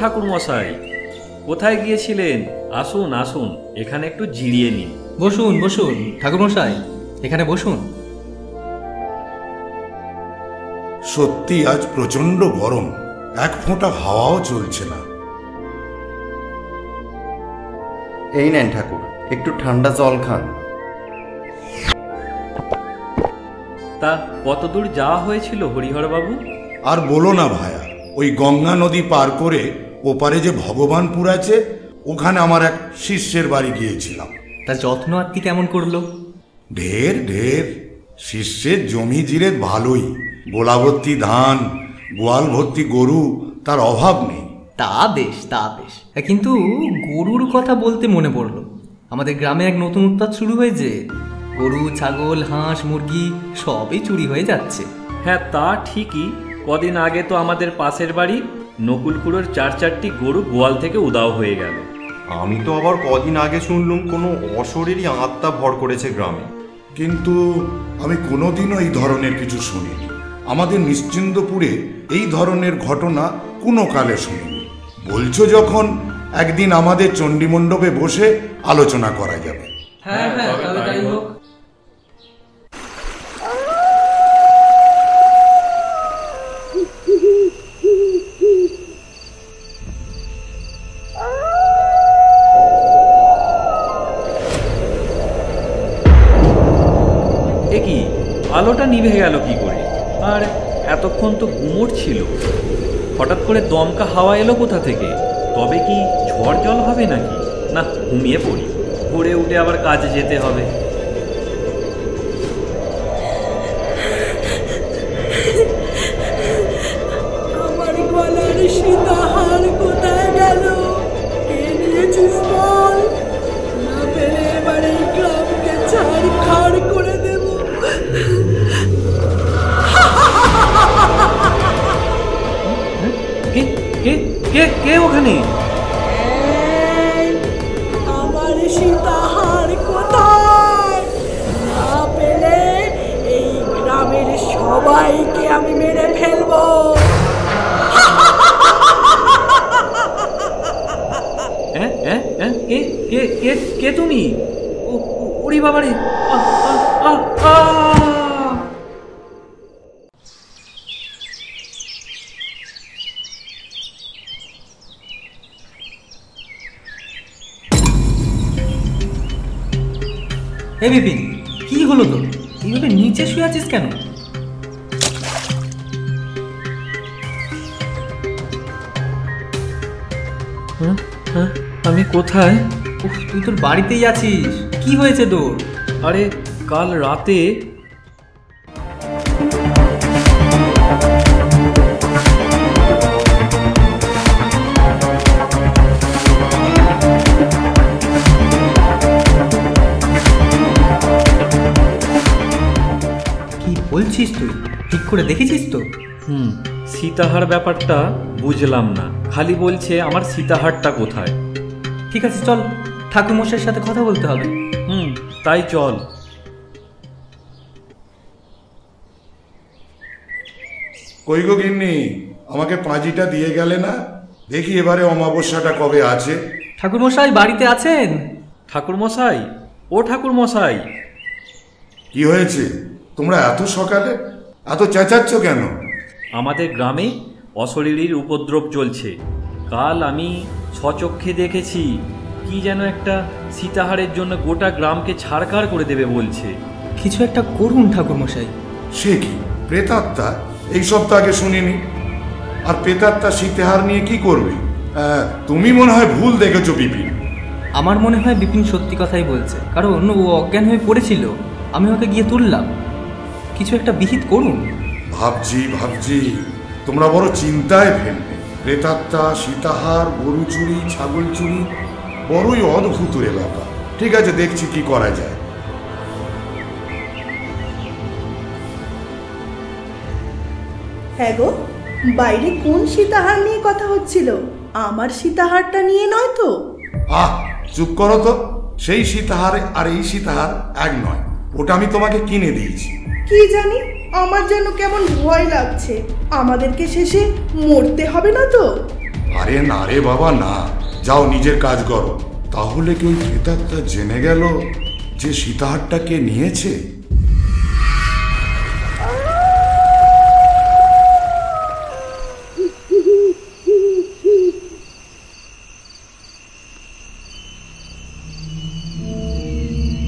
ঠাকুর মশাই, কোথায় গিয়েছিলেন? আসুন আসুন, এখানে একটু জিরিয়ে নিন। বসুন বসুন ঠাকুর মশাই, এখানে বসুন। সত্যি আজ প্রচন্ড গরম, এক ফোঁটা হাওয়াও চলছে না। এই নেন ঠাকুর, একটু ঠান্ডা জল খান। তা কত দূর যাওয়া হয়েছিল হরিহর বাবু? আর বলো না ভায়া, ওই গঙ্গা নদী পার করে ওপারে যে ভগবানপুর আছে, ওখানে আমার এক শিষ্যের বাড়ি গিয়েছিলাম। তা যত্ন আত্মি কেমন করলো? ঢের ঢের। শিষ্যের জমি জিরে ভালোই, গোলা ভর্তি ধান, গোয়াল ভর্তি গরু, তার অভাব নেই। তা বেশ তা বেশ, কিন্তু গরুর কথা বলতে মনে পড়লো, আমাদের গ্রামে এক নতুন উৎপাত শুরু হয়েছে। গরু, ছাগল, হাঁস, মুরগি সবই চুরি হয়ে যাচ্ছে। হ্যাঁ, তা ঠিকই। কদিন আগে তো আমাদের পাশের বাড়ি নকুলকুড়োর 4-4টি গরু গোয়াল থেকে উধাও হয়ে গেল। আমি তো আবার কদিন আগে শুনলুম কোনো অশরীরী আত্মা ভর করেছে গ্রামে। কিন্তু আমি কোনোদিনও এই ধরনের কিছু শুনিনি। আমাদের নিশ্চিন্দপুরে এই ধরনের ঘটনা কোনো কালে শুনিনি। বলছো যখন, একদিন আমাদের চণ্ডীমণ্ডপে বসে আলোচনা করা যাবে। হ্যাঁ হ্যাঁ, তবে তাই হোক। কি আলোটা নিভে গেল কি করে? আর এতক্ষণ তো গুমোট ছিল, হঠাৎ করে দমকা হাওয়া এলো কোথা থেকে? তবে কি ঝড় জল হবে নাকি? না, ঘুমিয়ে পড়ি, ভোরে উঠে আবার কাজে যেতে হবে। আমার গলার সীতাহার কোথায় গেল? কে নিয়েছিস বল? না পেলে এবার এই গ্রামকে ছাড়খাড় করে দেব। কে কে কে কে ওখানে? আমার সীতাহার কোথায়? না পেলে এই গ্রামের সবাইকে আমি মেরে ফেলবো। কে কে কে কে তুমি? ওরে বাবারে! এ বিপিন, কি হলো তোর? এইভাবে নিচে শুয়ে আছিস কেন? আমি কোথায়? তুই তোর বাড়িতেই আছিস। কি হয়েছে তোর? আরে কাল রাতে কি বলছিস তুই? ঠিক করে দেখেছিস তো? সীতাহার ব্যাপারটা বুঝলাম না, খালি বলছে আমার সীতাহারটা কোথায়। ঠিক আছে, চল, ঠাকুরমশাইয়ের সাথে কথা বলতে হবে। তাই চল। কই গো গিন্নি, আমাকে পাঁজিটা দিয়ে গেলে না? দেখি এবারে অমাবস্যাটা কবে আছে। ঠাকুরমশাই বাড়িতে আছেন? ঠাকুরমশাই, ও ঠাকুরমশাই! কি হয়েছে? তোমরা এত সকালে এত চেঁচাচ্ছ কেন? আমাদের গ্রামে অশরীরীর উপদ্রব চলছে। কাল আমি স্বচক্ষে দেখেছি, কি যেন একটা সীতাহারের জন্য গোটা গ্রামকে ছাড়খাড় করে দেবে বলছে। কিছু একটা করুন ঠাকুরমশাই। সে কি প্রেতাত্মা? এইসব তো আগে শুনিনি। আর প্রেতাত্মা সীতাহার নিয়ে কি করবে? তুমি মনে হয় ভুল দেখেছো বিপিন। আমার মনে হয় বিপিন সত্যি কথাই বলছে, কারণ ও অজ্ঞান হয়ে পড়েছিল, আমি ওকে গিয়ে তুললাম। কিছু একটা বিহিত করুন। ভাবছি তোমরা বড় চিন্তায় ফেলবে। প্রেতাত্মা, সীতাহার, গরু চুরি, ছাগল চুরি, বড়ই অদ্ভুত রে ব্যাপার। ঠিক আছে, দেখছি কি করা যায়। হ্যাঁ গো, বাইরে কোন সীতাহার নিয়ে কথা হচ্ছিল? আমার সীতাহারটা নিয়ে নয় তো? চুপ করো তো। সেই সীতাহার আর এই সীতাহার এক নয়। ওটা আমি তোমাকে কিনে দিয়েছি। কি জানি, আমার যেন কেমন ভয় লাগছে। আমাদেরকে শেষে মরতে হবে না তো? আরে না রে বাবা না, যাও নিজের কাজ করো। তাহলে কি ওই প্রেতাত্মা জেনে গেল যে সীতাহারটা কে নিয়েছে?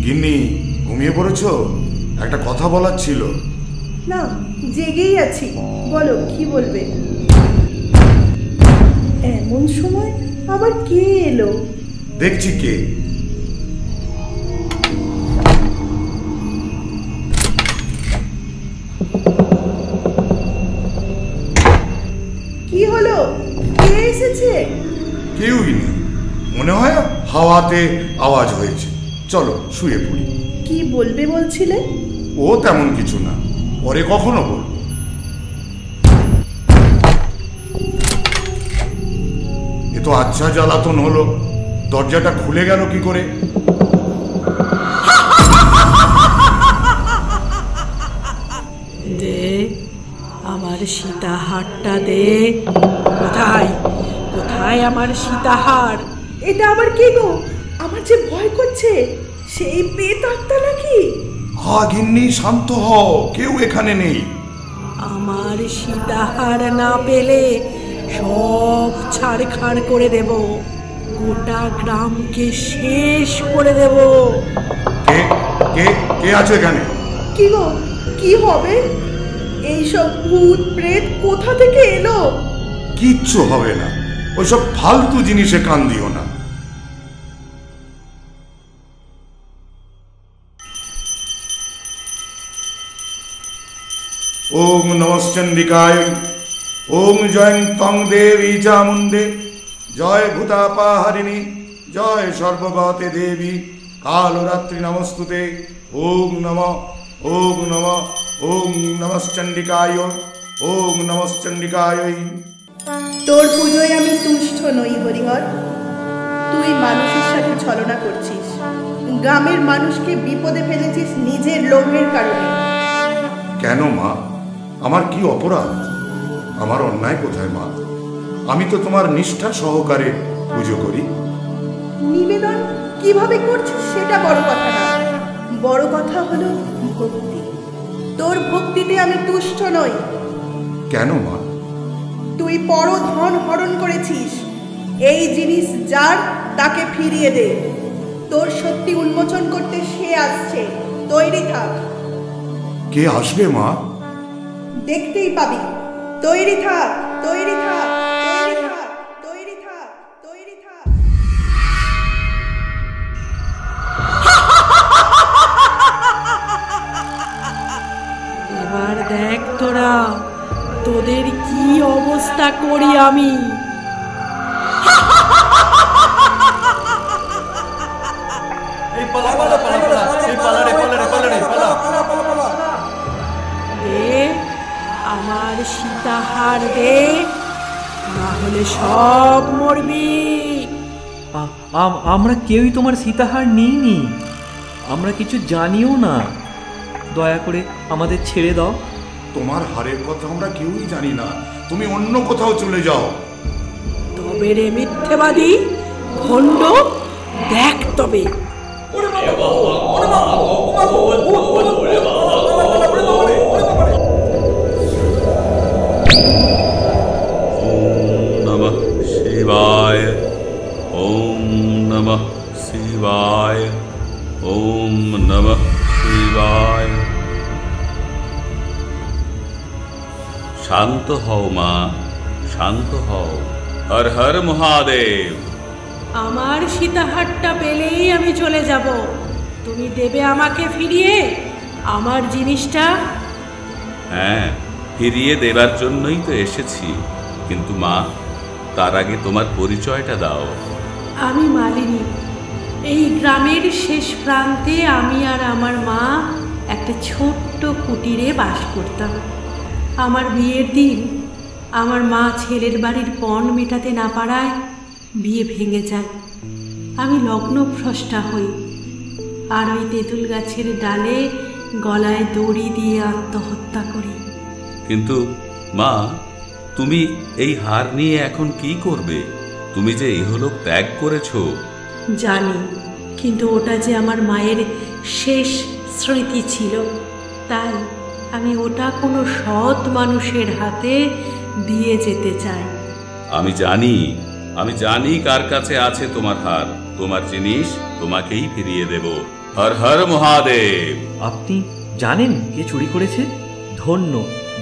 গিন্নি, ঘুমিয়ে পড়েছো? একটা কথা বলার ছিল। না, জেগেই আছি, বলো কি বলবে। এমন সময় আবার কে এলো? দেখছি কে। কি হলো? কে এসেছে? কেউই নেই, মনে হয় হাওয়াতে আওয়াজ হয়েছে। চলো শুয়ে পড়ি। কি বলবে বলছিলে? ও তেমন কিছু না, পরে কখনো বলবো। এ তো আচ্ছা জ্বালাতন হলো, দরজাটা খুলে গেল কি করে? দে আমার সীতাহারটা দে। কোথায় কোথায় আমার সীতাহার? এটা আবার কে গো? আমার যে ভয় করছে। সেই প্রেতাত্মা নাকি? হা গিন্নি, শান্ত হও, কেউ এখানে নেই। আমার সীতাহার না পেলে সব ছাড়খাড় করে দেব, গোটা গ্রামকে শেষ করে দেব। কে কে কে আছে এখানে? কি গো, কি হবে? এইসব ভূত প্রেত কোথা থেকে এলো? কিচ্ছু হবে না, ওইসব ফালতু জিনিসে কান দিও না। ওম নমশ্চন্ডিকায়, ওম জয়ং তং দেবী চামুণ্ডে, জয় ভূতাপাহারিণী, জয় সর্বগতে দেবী, কালরাত্রি নমস্তুতে। ওম নমঃ, ওম নমঃ, ওম নমশ্চন্ডিকায়, ওম নমশ্চন্ডিকায়। তোর পুজোয় আমি তুষ্ট নই হরিহর। তুই মানুষের সাথে ছলনা করছিস, গ্রামের মানুষকে বিপদে ফেলেছিস নিজের লোভের কারণে। কেন মা, আমার কি অপরাধ? আমার অন্যায় কোথায় মা? আমি তো তোমার নিষ্ঠা সহকারে পুজো করি। নিবেদন কিভাবে করছিস সেটা বড় কথা না, বড় কথা হলো ভক্তি। তোর ভক্তিতে আমি তুষ্ট নই। কেন মা? তুই বড় ধন হরণ করেছিস। এই জিনিস যার, তাকে ফিরিয়ে দে। তোর সত্যি উন্মোচন করতে সে আসছে, তৈরি থাক। কে আসবে মা? দেখতেই পাবি। তৈরি থাক, তৈরি থাক, তৈরি থাক, তৈরি থাক, তৈরি থাক। এবার দেখ তোরা, তোদের কি অবস্থা করি আমি। দে আমার সীতাহার দে, না হলে সব মরবি। আমরা কেউই তোমার সীতাহার নিইনি, আমরা কিছু জানিও না। দয়া করে আমাদের ছেড়ে দাও। তোমার হারের কথা আমরা কেউই জানি না, তুমি অন্য কোথাও চলে যাও। তবে রে মিথ্যেবাদী খণ্ড, দেখ তবে। নমঃ শিবায়, ওম নমঃ শিবায়, ওম নমঃ শিবায়। শান্ত হও মা, শান্ত হও। হর হর মহাদেব। আমার সীতাহারটা পেলেই আমি চলে যাব। তুমি দেবে আমাকে ফিরিয়ে আমার জিনিসটা? হ্যাঁ, ফিরিয়ে দেবার জন্যই তো এসেছি। কিন্তু মা, তার আগে তোমার পরিচয়টা দাও। আমি মালিনী। এই গ্রামের শেষ প্রান্তে আমি আর আমার মা একটা ছোট্ট কুটিরে বাস করতাম। আমার বিয়ের দিন আমার মা ছেলের বাড়ির পণ মেটাতে না পারায় বিয়ে ভেঙে যায়। আমি লগ্নভ্রষ্টা হই আর ওই তেঁতুল গাছের ডালে গলায় দড়ি দিয়ে আত্মহত্যা করি। কিন্তু মা, তুমি এই হার নিয়ে এখন কি করবে? তুমি যে ইহলোক ত্যাগ করেছো। জানি, কিন্তু ওটা যে আমার মায়ের শেষ স্মৃতি ছিল, তাই আমি ওটা কোনো সৎ মানুষের হাতে দিয়ে যেতে চাই। আমি জানি কার কাছে আছে তোমার হার। তোমার জিনিস তোমাকেই ফিরিয়ে দেব। হর হর মহাদেব। আপনি জানেন কে চুরি করেছে? ধন্য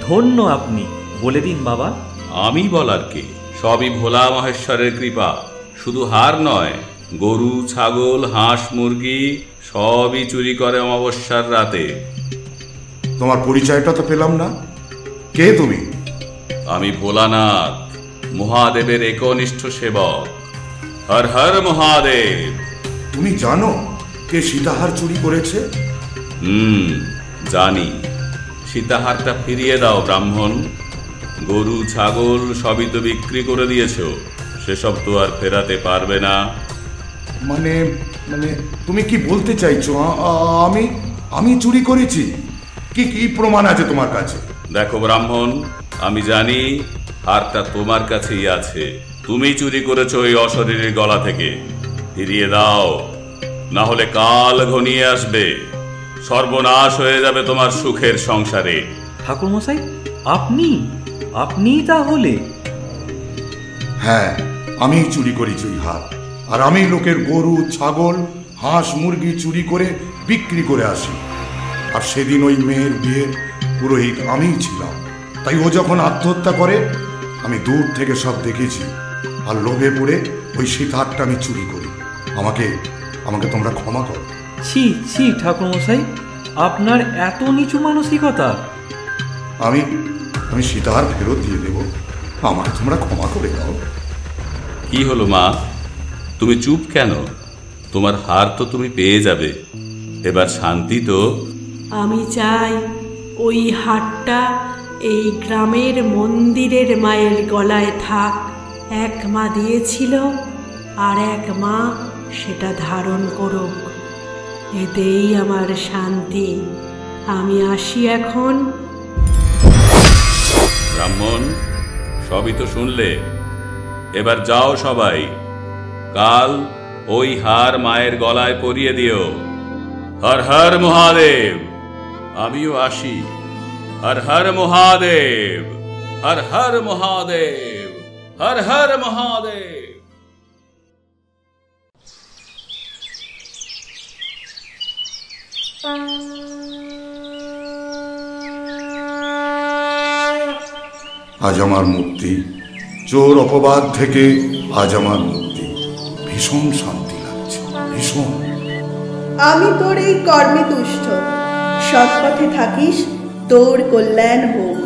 ধন্য আপনি। বলে দিন বাবা। আমি বলার কে? সবই ভোলা মহেশ্বরের কৃপা। শুধু হার নয়, গরু, ছাগল, হাঁস, মুরগি সবই চুরি করে অমাবস্যার রাতে। তোমার পরিচয়টা তো পেলাম না, কে তুমি? আমি ভোলানাথ, মহাদেবের একনিষ্ঠ সেবক। হর হর মহাদেব। তুমি জানো কে সীতাহার চুরি করেছে? জানি। সীতাহারটা ফিরিয়ে দাও ব্রাহ্মণ। গরু, ছাগল সবই তো বিক্রি করে দিয়েছ, সেসব তো আর ফেরাতে পারবে না। মানে মানে তুমি কি বলতে চাইছো? আমি চুরি করেছি? কি কি প্রমাণ আছে তোমার কাছে? দেখো ব্রাহ্মণ, আমি জানি হারটা তোমার কাছেই আছে। তুমি চুরি করেছো ওই অশরীরীর গলা থেকে। ফিরিয়ে দাও, না হলে কাল ঘনিয়ে আসবে। সর্বনাশ হয়ে যাবে তোমার সুখের সংসারে। ঠাকুরমশাই, আপনি তাহলে? হ্যাঁ, আমি চুরি করেছি ওই হার। আর আমি লোকের গরু, ছাগল, হাঁস, মুরগি চুরি করে বিক্রি করে আসি। আর সেদিন ওই মেয়ের বিয়ের পুরোহিত আমিই ছিলাম। তাই ও যখন আত্মহত্যা করে আমি দূর থেকে সব দেখেছি। আর লোভে পড়ে ওই সীতাহারটা আমি চুরি করি। আমাকে তোমরা ক্ষমা করো। ছি ঠাকুরমশাই, আপনার এত নিচু মানসিকতা! আমি সীতাহার ফেরত দিয়ে দেব, আমাকে তোমরা ক্ষমা করে দাও। কি হলো মা, তুমি চুপ কেন? তোমার হার তো তুমি পেয়ে যাবে। এবার শান্তি তো। আমি চাই ওই হারটা এই গ্রামের মন্দিরের মায়ের গলায় থাক। এক মা দিয়েছিল, আর এক মা সেটা ধারণ করুক। এতেই আমার শান্তি। আমি আসি এখন। ব্রাহ্মণ, সবই তো শুনলে। এবার যাও সবাই, কাল ওই হার মায়ের গলায় পরিয়ে দিও। হর হর মহাদেব। আমিও আসি। হর হর মহাদেব, হর হর মহাদেব, হর হর মহাদেব। আজ আমার মুক্তি, চোর অপবাদ থেকে আজ আমার মুক্তি। ভীষণ শান্তি লাগছে, ভীষণ। আমি তোর এই কর্মে তুষ্ট। সৎ পথে থাকিস, তোর কল্যাণ হোক।